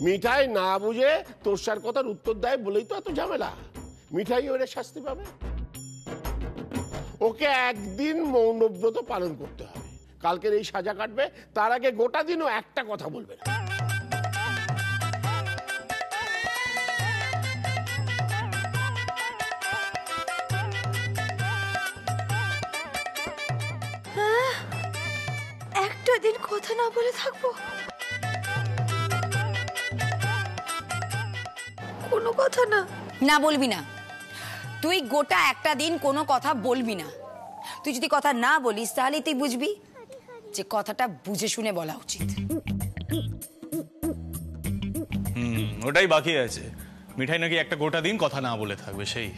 মিঠাই না বুঝে তোরসার কথার উত্তর দেয় বলেই তো এত ঝামেলা। মিঠাই ওরে শাস্তি পাবে। ওকে একদিন মৌনব্রত পালন করতে হবে। কালকের এই সাজা কাটবে, তার আগে গোটা দিনও একটা কথা বলবে না। একটা দিন কথা না বলে থাকবো? কোনো কথা না? না বলবি না। তুই গোটা একটা দিন কোনো কথা বলবি না। তুই যদি কথা না বলিস তাহলে তুই বুঝবি যে কথাটা বুঝে শুনে বলা উচিত। ওটাই বাকি আছে। মিঠাই নাকি একটা গোটা দিন কথা না বলে থাকবে। সেই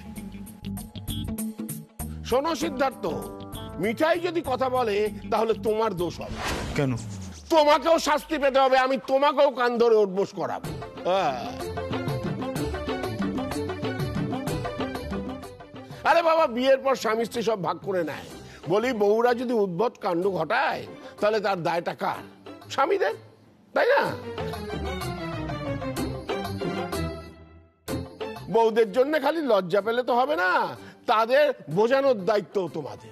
শোনো সিদ্ধার্থ, মিঠাই যদি কথা বলে তাহলে তোমার দোষ হবে। কেন? তোমাকেও শাস্তি পেতে হবে। আমি তোমাকেও কান ধরে উঠবোস করাবো। আরে বাবা, বিয়ের পর স্বামী স্ত্রী সব ভাগ করে নেয়। বলি, বউরা যদি উদ্ভট কাণ্ড ঘটায় তাহলে তার দায়টা কার? স্বামীদের, তাই না? বউদের জন্য খালি লজ্জা পেলে তো হবে না, তাদের বোঝানোর দায়িত্ব তোমাদের।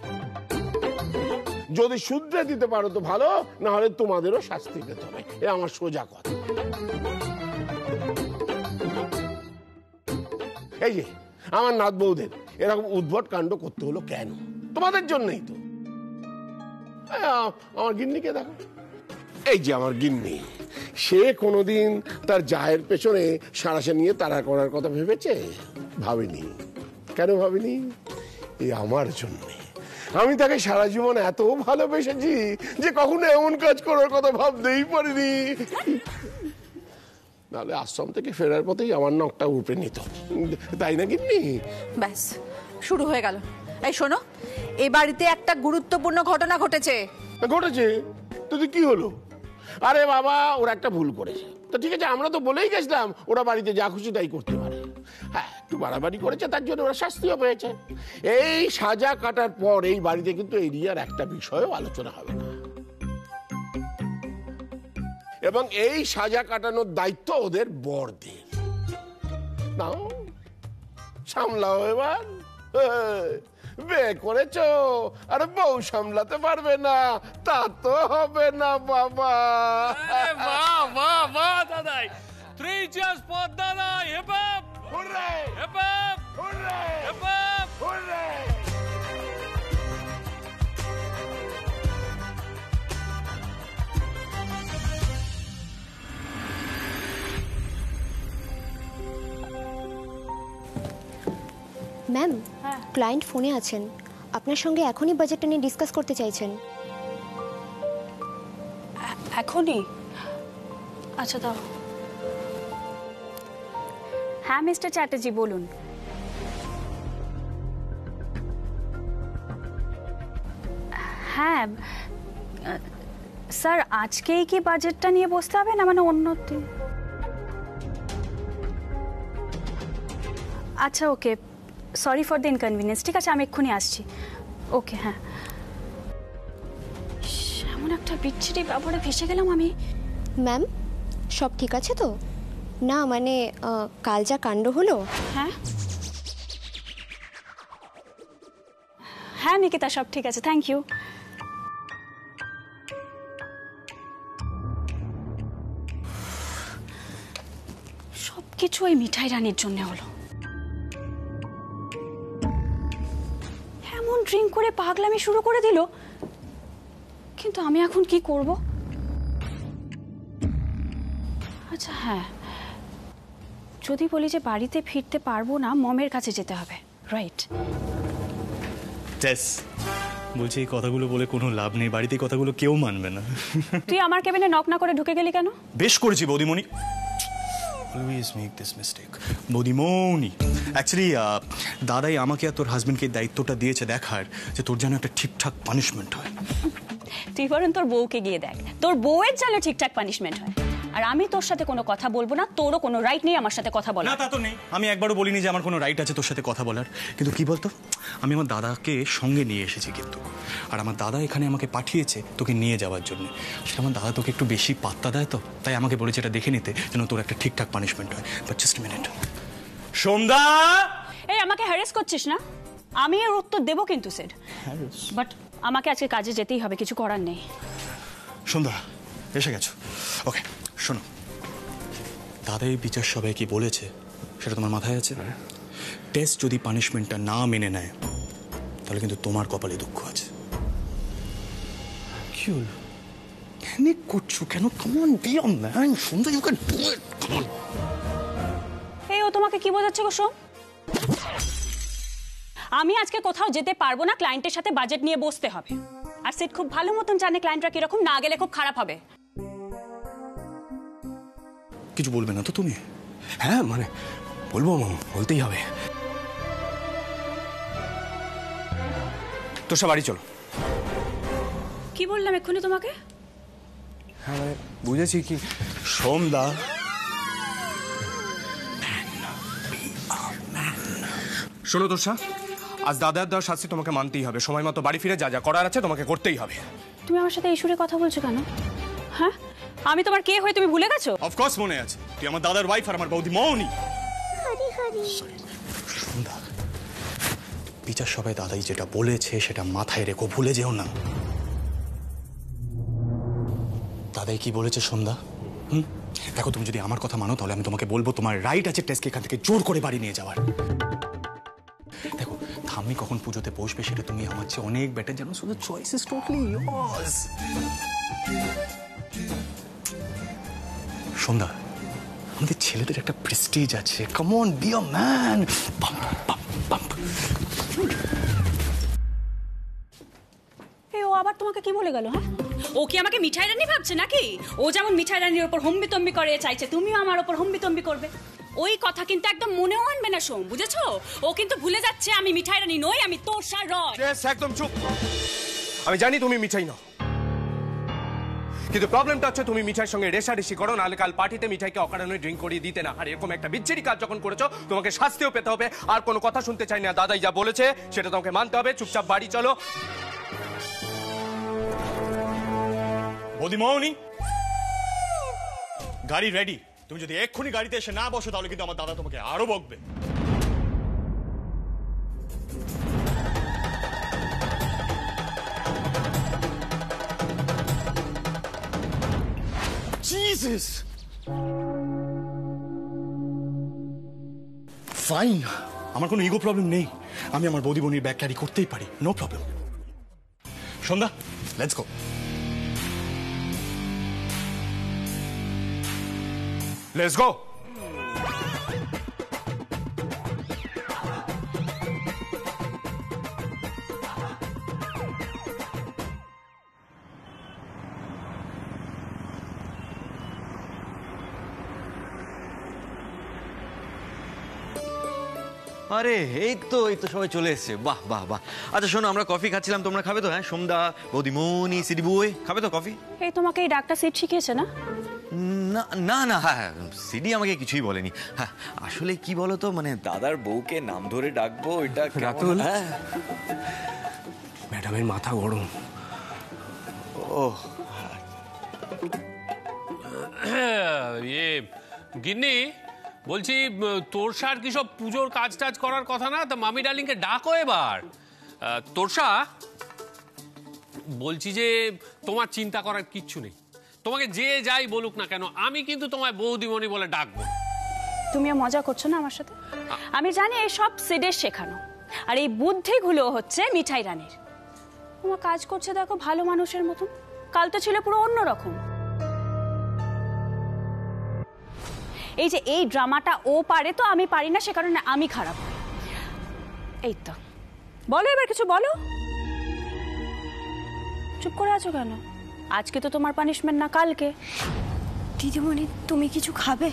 যদি শুধরে দিতে পারো তো ভালো, না হলে তোমাদেরও শাস্তি পেতে হবে। এ আমার সোজা কথা। এই যে আমার নাত বউদের এরকম উদ্ভট কাণ্ড করতে হলো কেন? তোমাদের জন্যই তো। আমার গিন্নিকে দেখো, এই যে আমার গিন্নি, সে কোনোদিন তার জায়ের পেছনে সাঁড়াশে নিয়ে তাড়া করার কথা ভেবেছে? ভাবিনি। কেন ভাবিনি? এই আমার জন্যে। আমি তাকে সারা জীবন এত ভালোবেসেছি যে কখনো এমন কাজ করার কথা ভাবতেই পারিনি। নাহলে আশ্রম থেকে ফেরার পথেই আমার নখটা উপড়ে নিত, তাই না গিন্নি? ব্যাস, শুরু হয়ে গেল। এই শোনো, এই বাড়িতে একটা গুরুত্বপূর্ণ ঘটনা ঘটেছে। ঘটেছে তো কি হলো? আরে বাবা, ওরা একটা ভুল করেছে। তো ঠিক আছে, আমরা তো বলেই গেছিলাম ওরা বাড়িতে যা খুশি তাই করতে পারে। হ্যাঁ, একটু বাড়াবাড়ি করেছে, তার জন্য ওরা শাস্তিও পেয়েছে। এই সাজা কাটার পর এই বাড়িতে কিন্তু এরিয়ার একটা বিষয়ও আলোচনা হবে না, এবং এই সাজা কাটানোর দায়িত্ব ওদের বড়দের। নাও, সামলাও এবার। বিয়ে করেছো আর বউ সামলাতে পারবে না, তা তো হবে না বাবা। বাহ বাহ বাহ দাদাই, 3 cheers for দাদাই। Hip hip hooray, hip hip hooray, hip hip hooray. Ma'am, client ফোনে আছেন, আপনার সঙ্গে এখনই বাজেটটা নিয়ে ডিসকাস করতে চাইছেন। এখনই? আচ্ছা দাও। হ্যাঁ মিস্টার চ্যাটার্জি, বলুন। হ্যাঁ স্যার, আজকেই কি বাজেটটা নিয়ে বসতে হবে না মানে অন্য দিন? আচ্ছা ওকে, সরি ফর দ্য ইনকনভিনিয়েন্স। ঠিক আছে, আমি এক্ষুনি আসছি। ওকে, হ্যাঁ। এমন একটা বিচ্ছিরি ব্যাপারে ফেসে গেলাম আমি। ম্যাম, সব ঠিক আছে তো? না মানে কাল যা কাণ্ড হলো। হ্যাঁ হ্যাঁ নিকিতা, সব ঠিক আছে, থ্যাংক ইউ। সব কিছু ওই মিঠাই রানীর জন্য হলো। এমন ড্রিঙ্ক করে পাগলামি শুরু করে দিল, কিন্তু আমি এখন কি করব? আচ্ছা হ্যাঁ, যদি বলি যে বাড়িতে ফিরতে পারবো না, মমের কাছে যেতে হবে, রাইট? টেস, বলছি এই কথাগুলো বলে কোনো লাভ নেই। বাড়িতে এই কথাগুলো কেউ মানবে না। তুই আমার কেবিনে নক না করে ঢুকে গেলি কেন? বেশ করেছি বৌদিমণি। অলওয়েজ মেক দিস মিস্টেক বৌদিমণি। অ্যাকচুয়ালি দাদাই আমাকে আর তোর হাজবেন্ডকে দায়িত্বটা দিয়েছে দেখার যে তোর যেন একটা ঠিকঠাক পানিশমেন্ট হয়। তুই বরং তোর বউকে গিয়ে দেখ, তোর বউয়ের যেন ঠিকঠাক পানিশমেন্ট হয়। আর আমি তোর সাথে কোনো কথা বলবো না, তোরও কোনো রাইট নেই আমার সাথে কথা না বলার। তা তো নেই, আমি একবারও বলিনি যে আমার কোনো রাইট আছে তোর সাথে কথা বলার। কিন্তু কি বলতো, আমি আমার দাদাকে সঙ্গে নিয়ে এসেছি কিন্তু, আর আমার দাদা এখানে আমাকে পাঠিয়েছে তোকে নিয়ে যাওয়ার জন্য। সেটা আমার দাদা তোকে একটু বেশি পাত্তা দেয় তো, তাই আমাকে বলেছে এটা দেখে নিতে যেন তোর একটা ঠিকঠাক পানিশমেন্ট হয়। But just minute. সন্ধ্যা, এই আমাকে হ্যারেস করছিস না? আমি এর উত্তর দেবো কিন্তু স্যার, বাট আমাকে আজকে কাজে যেতেই হবে, কিছু করার নেই। সন্ধ্যা এসে গেছো? ওকে শোনো, দাদা এই বিচার সবাই কি বলেছে সেটা তোমার মাথায় আছে? টেস্ট যদি পানিশমেন্টটা না মেনে নেয় তাহলে কিন্তু তোমার কপালে দুঃখ আছে। কি হলো, প্যানিক করছো কেন? কমন বিয়ন man, Sandhya you can do it, come on. এই ও তোমাকে কি বোঝাচ্ছে গো সোম? আমি আজকে কোথাও যেতে পারবো না, ক্লায়েন্টের সাথে বাজেট নিয়ে বসতে হবে। আর সেট খুব ভালো মতন জানে ক্লায়েন্টরা কিরকম, না গেলে খুব খারাপ হবে। কিছু বলবে না তো তুমি? হ্যাঁ মানে বলবো মাম, বলতেই হবে। তোর সব বাড়ি চলো। কি বললাম এক্ষুনি তোমাকে? হ্যাঁ মানে বুঝেছি কি সন্ধ্যা, শোনো তোষা, আজ দাদার দেওয়ার শাস্তি তোমাকে মানতেই হবে। সময় মতো বাড়ি ফিরে যা যা করার আছে তোমাকে করতেই হবে। তুমি আমার সাথে এই সুরে কথা বলছো কেন? হ্যাঁ, আমি তোমার কে হয়ে তুমি ভুলে গেছো? অফকোর্স মনে আছে, তুই আমার দাদার ওয়াইফ আর আমার বৌদি মৌনি। সন্ধ্যা, বিচার সবাই দাদাই যেটা বলেছে সেটা মাথায় রেখো, ভুলে যেও না। দাদাই কি বলেছে সন্ধ্যা? দেখো, তুমি যদি আমার কথা মানো তাহলে আমি তোমাকে বলবো তোমার রাইট আছে টেস্টকে এখান থেকে জোর করে বাড়ি নিয়ে যাওয়ার। দেখো, ঠাম্মি কখন পুজোতে বসবে সেটা তুমি আমার চেয়ে অনেক বেটার জানো, শুধু choice is totally yours. Sandhya, আমাদের ছেলেদের একটা প্রেস্টিজ আছে, come on be a man. এই ও আবার তোমাকে কি বলে গেল? হ্যাঁ, ও কি আমাকে মিঠাই রানী ভাবছে নাকি? ও যেমন মিঠাই রানীর ওপর হম্বিতম্বি করে চাইছে, তুমিও আমার ওপর হম্বিতম্বি করবে। ওই কথা কিন্তু একদম মনেও আনবে না সোম, বুঝেছো? ও কিন্তু ভুলে যাচ্ছে আমি মিঠাই রানী নই, আমি তোষা রয়। একদম চুপ। আমি জানি তুমি মিঠাই নাও, কিন্তু প্রবলেমটা হচ্ছে তুমি মিঠাইয়ের সঙ্গে রেশারেশি করো, নাহলে কাল পার্টিতে মিঠাইকে অকারণে ড্রিঙ্ক করিয়ে দিতে না। আর এরকম একটা বিচ্ছিরি কাজ যখন করেছো তোমাকে শাস্তিও পেতে হবে। আর কোনো কথা শুনতে চাই না, দাদাই যা বলেছে সেটা তোমাকে মানতে হবে। চুপচাপ বাড়ি চলো। বৌদি মৌনি, গাড়ি রেডি। তুমি যদি এক্ষুনি গাড়িতে এসে না বসো তাহলে কিন্তু আমার দাদা তোমাকে আরো বকবে। জিসাস, ফাইন, আমার কোনো ইগো প্রবলেম নেই। আমি আমার বৌদি বোনের ব্যাগ ক্যারি করতেই পারি, no problem. Sandhya, let's go. Let's go. আরে এই তো সবাই চলে এসছে। বাহ বাহ বাহ। আচ্ছা শোনো, আমরা কফি খাচ্ছিলাম, তোমরা খাবে তো? হ্যাঁ, সোমদা, বৌদিমণি, সিডি বই খাবে তো কফি? এই তোমাকে এই ডাক্তার সিট শিখিয়েছে না? না না না, হ্যাঁ হ্যাঁ, সিডি আমাকে কিছুই বলেনি। হ্যাঁ, আসলে কি বলতো, মানে দাদার বউকে নাম ধরে ডাকবো এটা রাতুল, হ্যাঁ, ম্যাডামের মাথা গরম। ও ইয়ে গিন্নি, বলছি তোরসার কি সব পুজোর কাজ টাজ করার কথা না? তা মামি ডার্লিংকে ডাকো এবার। তোরসা, বলছি যে তোমার চিন্তা করার কিচ্ছু নেই। তোমাকে যে যাই বলুক না কেন, আমি কিন্তু তোমায় বৌদিমণি বলে ডাকবো। তুমিও মজা করছো না আমার সাথে? আমি জানি এই সব সিডের শেখানো, আর এই বুদ্ধিগুলো হচ্ছে মিঠাই রানীর। তোমার কাজ করছে দেখো ভালো মানুষের মতন, কাল তো ছিল পুরো অন্যরকম। এই যে এই ড্রামাটা ও পারে তো আমি পারি না, সে কারণে আমি খারাপ। এই তো বলো, এবার কিছু বলো। চুপ করে আছো কেন? আজকে তো তোমার পানিশমেন্ট না, কালকে। দিদিমণি, তুমি কিছু খাবে?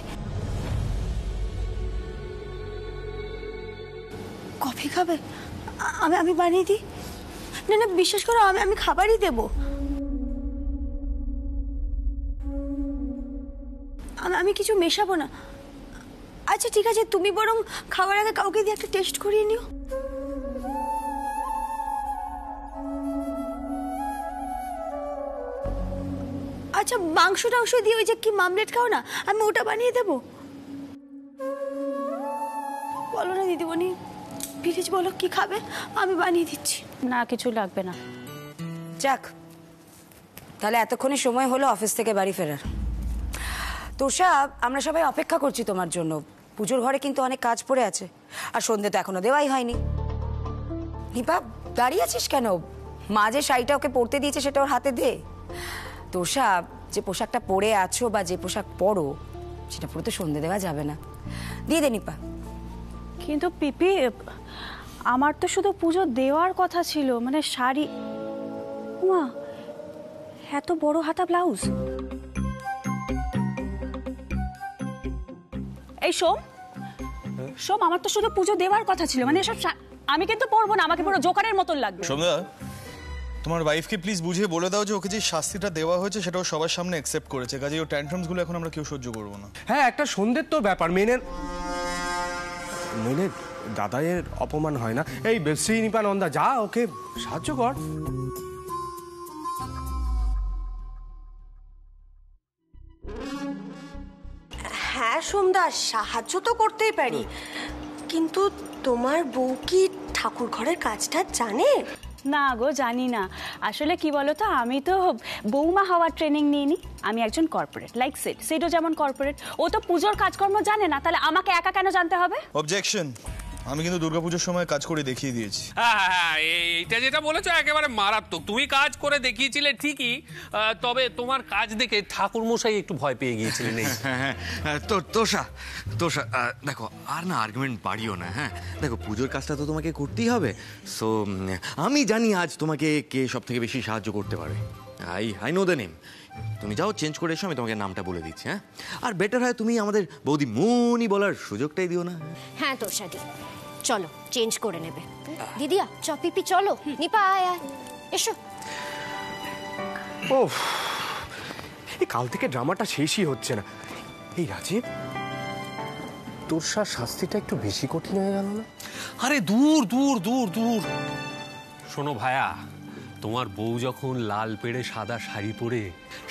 কফি খাবে? আমি বানিয়ে দিই। না না, বিশ্বাস করো, আমি খাবারই দেবো। কিছু মেশাবো না। আচ্ছা ঠিক আছে, তুমি বরং খাওয়ার আগে কাউকে দিয়ে একটা টেস্ট করিয়ে নিও। আচ্ছা মাংস টাংস দিয়ে ওই যে কি মামলেট খাও না, আমি ওটা বানিয়ে দেবো। বলো না দিদিমণি, প্লিজ বলো কি খাবে, আমি বানিয়ে দিচ্ছি। না কিছু লাগবে না। যাক, তাহলে এতক্ষণই সময় হলো অফিস থেকে বাড়ি ফেরার। তোষা, আমরা সবাই অপেক্ষা করছি তোমার জন্য। পুজোর ঘরে কিন্তু অনেক কাজ পড়ে আছে, আর সন্ধে তো এখনো দেওয়াই হয়নি। নিপা, দাঁড়িয়ে আছিস কেন? মা যে শাড়িটা ওকে পরতে দিয়েছে সেটা ওর হাতে দে। তোষা, যে পোশাকটা পরে আছো বা যে পোশাক পরো সেটা পরে তো সন্ধে দেওয়া যাবে না। দিয়ে দে নিপা। কিন্তু পিপি, আমার তো শুধু পুজো দেওয়ার কথা ছিল, মানে শাড়ি। মা, এত বড় হাতা ব্লাউজ। এই সোম, সোম, আমার তো শুধু পুজো দেওয়ার কথা ছিল, মানে এসব আমি কিন্তু পরবো না, আমাকে পুরো জোকারের মতন লাগবে। সোমদা, তোমার ওয়াইফকে প্লিজ বুঝিয়ে বলে দাও যে ওকে যে শাস্তিটা দেওয়া হয়েছে সেটাও সবার সামনে অ্যাকসেপ্ট করেছে, কাজে ও ট্যান্ট্রামস গুলো এখন আমরা কেউ সহ্য করবো না। হ্যাঁ, একটা সন্ধ্যের তো ব্যাপার, মেনে দাদাইয়ের অপমান হয় না। এই শ্রীনিপা নন্দা, যা ওকে সাহায্য কর। হ্যাঁ সোমদা, সাহায্য তো করতেই পারি, কিন্তু তোমার বউ কি ঠাকুর ঘরের কাজটা জানে? না গো, জানি না। আসলে কি বলতো, আমি তো বৌমা হওয়ার ট্রেনিং নিইনি। আমি একজন কর্পোরেট, লাইক সেটও যেমন কর্পোরেট, ও তো পুজোর কাজকর্ম জানে না, তাহলে আমাকে একা কেন জানতে হবে? অবজেকশন। আমি কিন্তু দুর্গাপুজোর সময় কাজ করে দেখিয়ে দিয়েছি। হ্যাঁ, এইটা যেটা বলেছো একেবারে মারাত্মক। তুমি কাজ করে দেখিয়েছিলে ঠিকই, তবে তোমার কাজ দেখে ঠাকুর মশাই একটু ভয় পেয়ে গিয়েছিলেন। তোষা, দেখো আর না আর্গুমেন্ট বাড়িও না। হ্যাঁ দেখো, পুজোর কাজটা তো তোমাকে করতেই হবে। সো আমি জানি আজ তোমাকে কে সব থেকে বেশি সাহায্য করতে পারে। I know the name. তুমি যাও, চেঞ্জ করে এসো, আমি তোমাকে নামটা বলে দিচ্ছি। হ্যাঁ, আর বেটার হয় তুমি আমাদের বৌদি মনি বলার সুযোগটাই দিও না। হ্যাঁ তোষাদি, চলো চেঞ্জ করে নেবে। দিদিয়া চ, পিপি চলো, নিপা আয় আয়, এসো। ও, এই কাল থেকে ড্রামাটা শেষই হচ্ছে না। এই রাজীব, তোরসার শাস্তিটা একটু বেশি কঠিন হয়ে গেল না? আরে দূর দূর দূর দূর। শোনো ভায়া, তোমার বউ যখন লাল পেড়ে সাদা শাড়ি পরে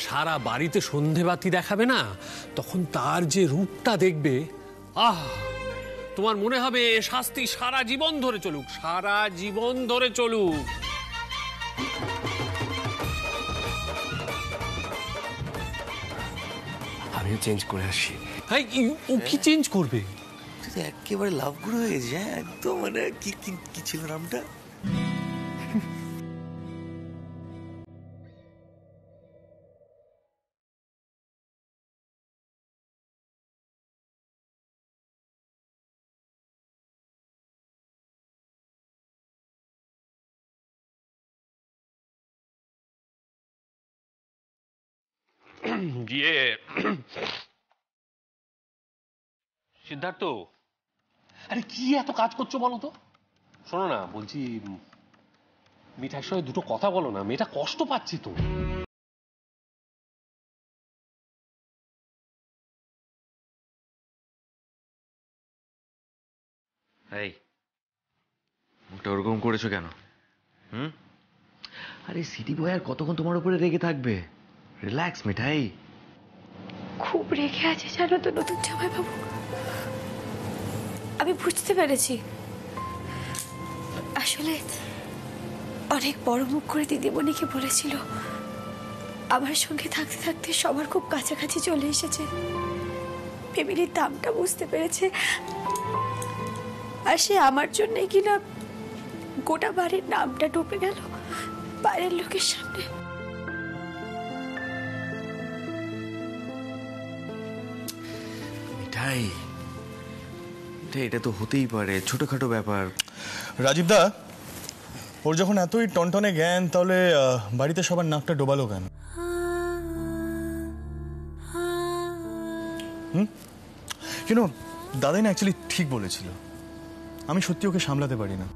সারা বাড়িতে সন্ধেবাতি দেখাবে না, তখন তার যে রূপটা দেখবে, আহ, তোমার মনে হবে এ শাস্তি সারা জীবন ধরে চলুক, সারা জীবন ধরে চলুক। আমিও চেঞ্জ করে আসি। হ্যাঁ, ও কি চেঞ্জ করবে? একেবারে লাভ গুলো হয়েছে। একদম মানে কি ছিল নামটা? গিয়ে সিদ্ধার্থ, আরে কি এত কাজ করছো বলো তো? শোনো না, বলছি মিঠাইয়ের সঙ্গে দুটো কথা বলো না, মেয়েটা কষ্ট পাচ্ছি তো। এই মুখটা ওরকম করেছো কেন? আরে সিটি বয় আর কতক্ষণ তোমার উপরে রেগে থাকবে? রিল্যাক্স মিঠাই। খুব রেগে আছে জানো তো নতুন জামাই বাবু, আমি বুঝতে পেরেছি। আসলে অনেক বড় মুখ করে দিদিমণিকে বলেছিল আমার সঙ্গে থাকতে থাকতে সবার খুব কাছাকাছি চলে এসেছে, ফ্যামিলির দামটা বুঝতে পেরেছে। আর সে আমার জন্যই কিনা গোটা বাড়ির নামটা ডুবে গেল বাইরের লোকের সামনে। মিঠাই, এটা তো হতেই পারে, ছোটখাটো ব্যাপার। রাজীব দা, ওর যখন এতই টনটনে জ্ঞান, তাহলে বাড়িতে সবার নাকটা ডোবালো কেন? দাদাই না অ্যাকচুয়ালি ঠিক বলেছিল। আমি সত্যি ওকে সামলাতে পারি না।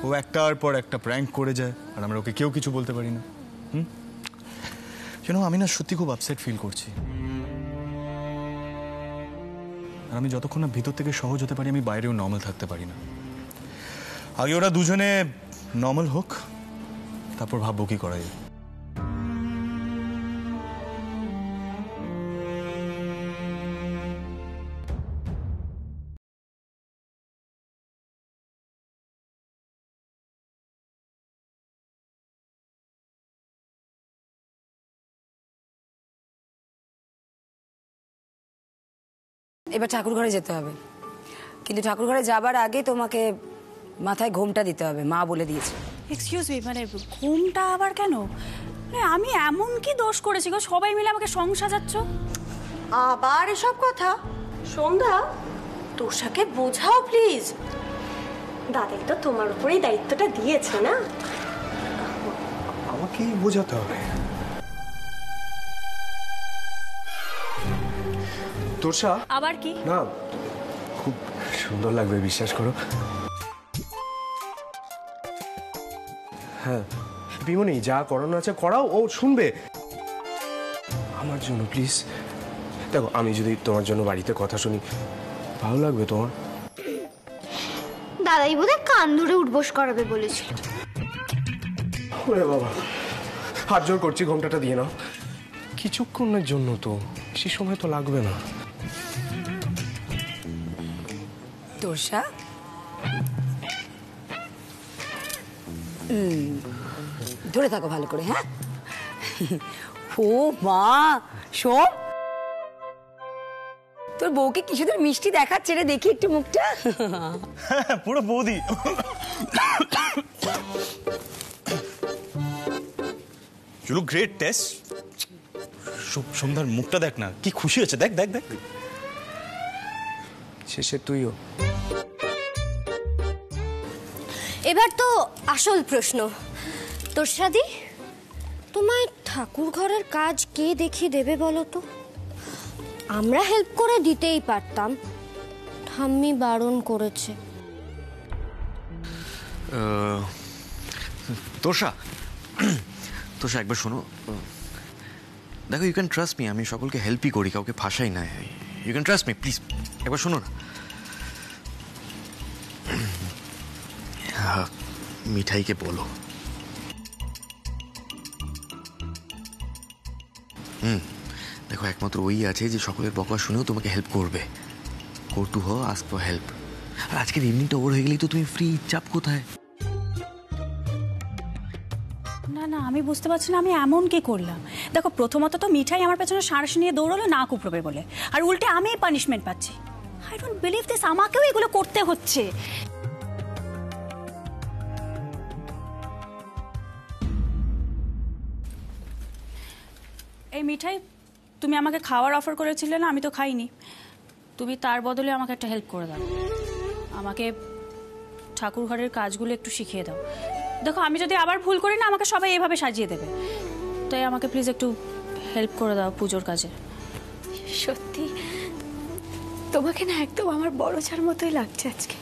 ও একটার পর একটা প্র্যাঙ্ক করে যায়, আর আমরা ওকে কেউ কিছু বলতে পারি না। আমি না সত্যি খুব আপসেট ফিল করছি। আর আমি যতক্ষণ না ভিতর থেকে সহজ হতে পারি, আমি বাইরেও নর্মাল থাকতে পারি না। আগে ওরা দুজনে নর্মাল হোক, তারপর ভাববো কি করা যায়। এবার ঠাকুর ঘরে যেতে হবে, কিন্তু ঠাকুর ঘরে যাবার আগে তোমাকে মাথায় ঘোমটা দিতে হবে, মা বলে দিয়েছে। এক্সকিউজ মি, মানে ঘুমটা আবার কেন? আমি এমন কি দোষ করেছি গো, সবাই মিলে আমাকে সং সাজাচ্ছ? আবার এসব কথা? সন্ধ্যা, তোষাকে বোঝাও প্লিজ। দাদাই তো তোমার উপরেই দায়িত্বটা দিয়েছে না? আমাকেই বোঝাতে হবে? তোষা আবার কি? না, খুব সুন্দর লাগবে, বিশ্বাস করো। হ্যাঁ বিমনি, যা করানো আছে করাও, ও শুনবে। আমার জন্য প্লিজ। দেখো, আমি যদি তোমার জন্য বাড়িতে কথা শুনি, ভালো লাগবে তোমার? দাদাই বোধহয় কান ধরে উঠবোস করাবে বলেছিল। ওরে বাবা, হাত জোর করছি, ঘোমটাটা দিয়ে নাও। কিছুক্ষণের জন্য তো, বেশি সময় তো লাগবে না। তোষা, ধরে থাকো ভালো করে। হ্যাঁ, ও মা, শোন, তোর বউকে কি সুন্দর মিষ্টি দেখাচ্ছে রে, দেখি একটু মুখটা। পুরো বৌদি। চলো, গ্রেট টেস্ট। সন্ধ্যার মুখটা দেখ না, কি খুশি হচ্ছে, দেখ দেখ দেখ। শেষে তুইও। এবার তো আসল প্রশ্ন, তোষাদি, তোমায় ঠাকুর ঘরের কাজ কে দেখিয়ে দেবে বলো তো? আমরা হেল্প করে দিতেই পারতাম, ঠাম্মি বারণ করেছে। তোষা, তোষা একবার শোনো। দেখো, ইউ ক্যান ট্রাস্ট মি, আমি সকলকে হেল্পই করি, কাউকে ফাঁসাই না। You can trust me, please একবার শোনো না। মিঠাইকে বলো। দেখো, একমাত্র ওই আছে যে সকলের বকা শুনেও তোমাকে হেল্প করবে। কটু হো, আস্ক ফর হেল্প। আর আজকের এমনিটা ওভার হয়ে গেলেই তো তুমি ফ্রি, চাপ কোথায়? না না, আমি বুঝতে পারছি না আমি এমন কি করলাম। দেখো, প্রথমত তো মিঠাই আমার পেছনে সাঁড়াশি নিয়ে দৌড়ালো না কুপড়বে বলে, আর উল্টে আমি পানিশমেন্ট পাচ্ছি। আই ডোন্ট বিলিভ দিস, আমাকেও এগুলো করতে হচ্ছে। এই মিঠাই, তুমি আমাকে খাওয়ার অফার করেছিলে না, আমি তো খাইনি। তুমি তার বদলে আমাকে একটা হেল্প করে দাও, আমাকে ঠাকুর ঘরের কাজগুলো একটু শিখিয়ে দাও। দেখো, আমি যদি আবার ভুল করি না, আমাকে সবাই এভাবে সাজিয়ে দেবে। তাই আমাকে প্লিজ একটু হেল্প করে দাও পুজোর কাজে। সত্যি তোমাকে না একদম আমার বড় ছার মতোই লাগছে আজকে।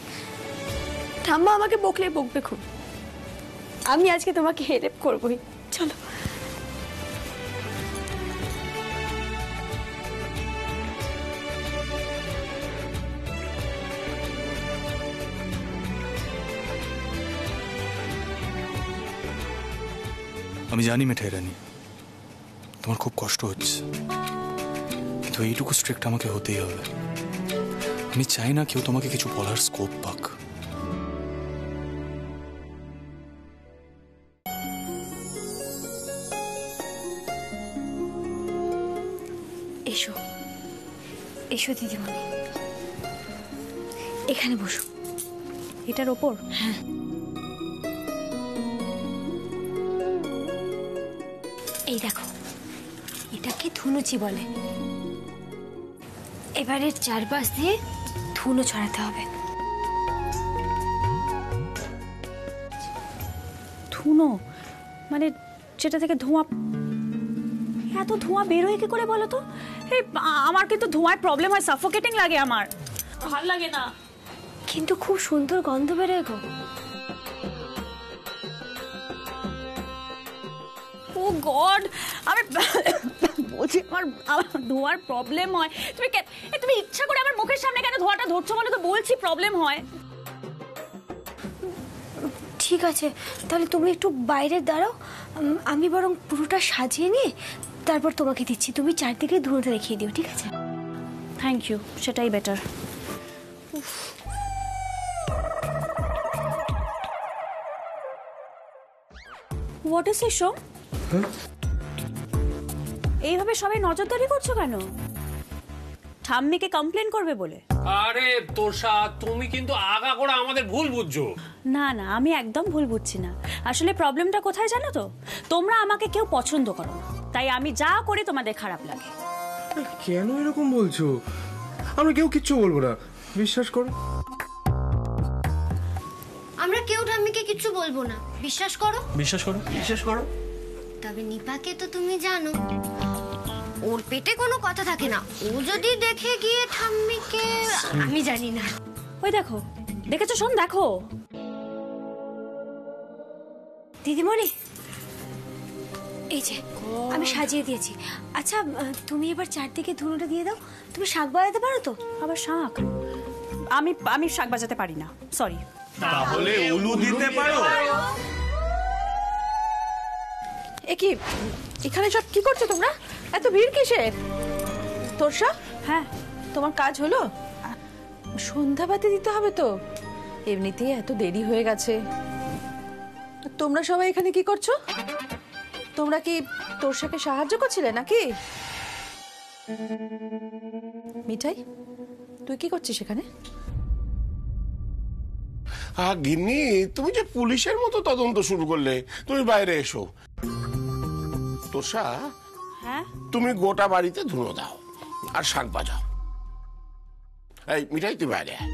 ঠাম্মা আমাকে বকলে বকবে খুব, আমি আজকে তোমাকে হেল্প করবোই। চলো। আমি জানি মিঠাই রানী, তোমার খুব কষ্ট হচ্ছে, কিন্তু এইটুকু স্ট্রিক্ট আমাকে হতেই হবে। আমি চাই না কেউ তোমাকে কিছু বলার স্কোপ পাক। এসো এসো দিদিমণি, এখানে বসো। এটার ওপর? হ্যাঁ। এই দেখো, এটাকে ধুনুচি বলে। এবারে চারপাশ দিয়ে ধুনো ছড়াতে হবে। ধুনো মানে যেটা থেকে ধোঁয়া? এত ধোঁয়া বেরোয় কি করে বলো তো? এই আমার কিন্তু ধোঁয়ার প্রবলেম হয়, সাফোকেটিং লাগে, আমার ভালো লাগে না। কিন্তু খুব সুন্দর গন্ধ বেরোয় গো। ও ও গড, আমি বলছি আমার ধোয়ার প্রবলেম হয়। তুমি ইচ্ছা করে আমার মুখের সামনে কেন ধোয়াটা ধরছো? বলে তো বলছি প্রবলেম হয়। ঠিক আছে, তাহলে তুমি একটু বাইরে দাঁড়াও, আমি বরং পুরোটা সাজিয়ে নিয়ে তারপর তোমাকে দিচ্ছি। তুমি চারদিকে ধুনোটা দেখিয়ে দিও, ঠিক আছে? থ্যাংক ইউ, সেটাই বেটার। হোয়াট ইজ ইট সোম? এইভাবে সবাই নজরদারি করছো কেন? ঠাম্মিকে কমপ্লেন করবে বলে? আরে তোষা, তুমি কিন্তু আগাগোড়া আমাদের ভুল বুঝছো। না না, আমি একদম ভুল বুঝছি না। আসলে প্রবলেমটা কোথায় জানো তো? তোমরা আমাকে কেউ পছন্দ করো না, তাই আমি যা করি তোমাদের খারাপ লাগে। কেন এরকম বলছো? আমরা কেউ কিচ্ছু বলবো না, বিশ্বাস করো। আমরা কেউ ঠাম্মিকে কিচ্ছু বলবো না, বিশ্বাস করো। বিশ্বাস করো, বিশ্বাস করো। তবে নিপাকে তো তুমি জানো, ওর পেটে কোনো কথা থাকে না। ও যদি দেখে গিয়ে ঠাম্মিকে, আমি জানি না। ওই দেখো, দেখেছো শোন, দেখো। দিদিমণি, এই যে আমি সাজিয়ে দিয়েছি। আচ্ছা, তুমি এবার চারদিকে ধুনোটা দিয়ে দাও। তুমি শাক বাজাতে পারো তো? আবার শাক? আমি শাক বাজাতে পারি না, সরি। তাহলে উলু দিতে পারো? এ কি, এখানে সব কি করছো তোমরা? এত ভিড় কিসের? তোরসা, হ্যাঁ, তোমার কাজ হলো? সন্ধ্যাবাতি দিতে হবে তো, এমনিতেই এত দেরি হয়ে গেছে। তোমরা সবাই এখানে কি করছো? তোমরা কি তোরসাকে সাহায্য করছিলে নাকি? মিঠাই, তুই কি করছিস এখানে? গিন্নি, তুমি যে পুলিশের মতো তদন্ত শুরু করলে, তুমি বাইরে এসো। তোষা, হ্যাঁ, তুমি গোটা বাড়িতে ধুনো দাও আর শাক বাজাও। এই মিঠাই, তুই বাইরে আয়।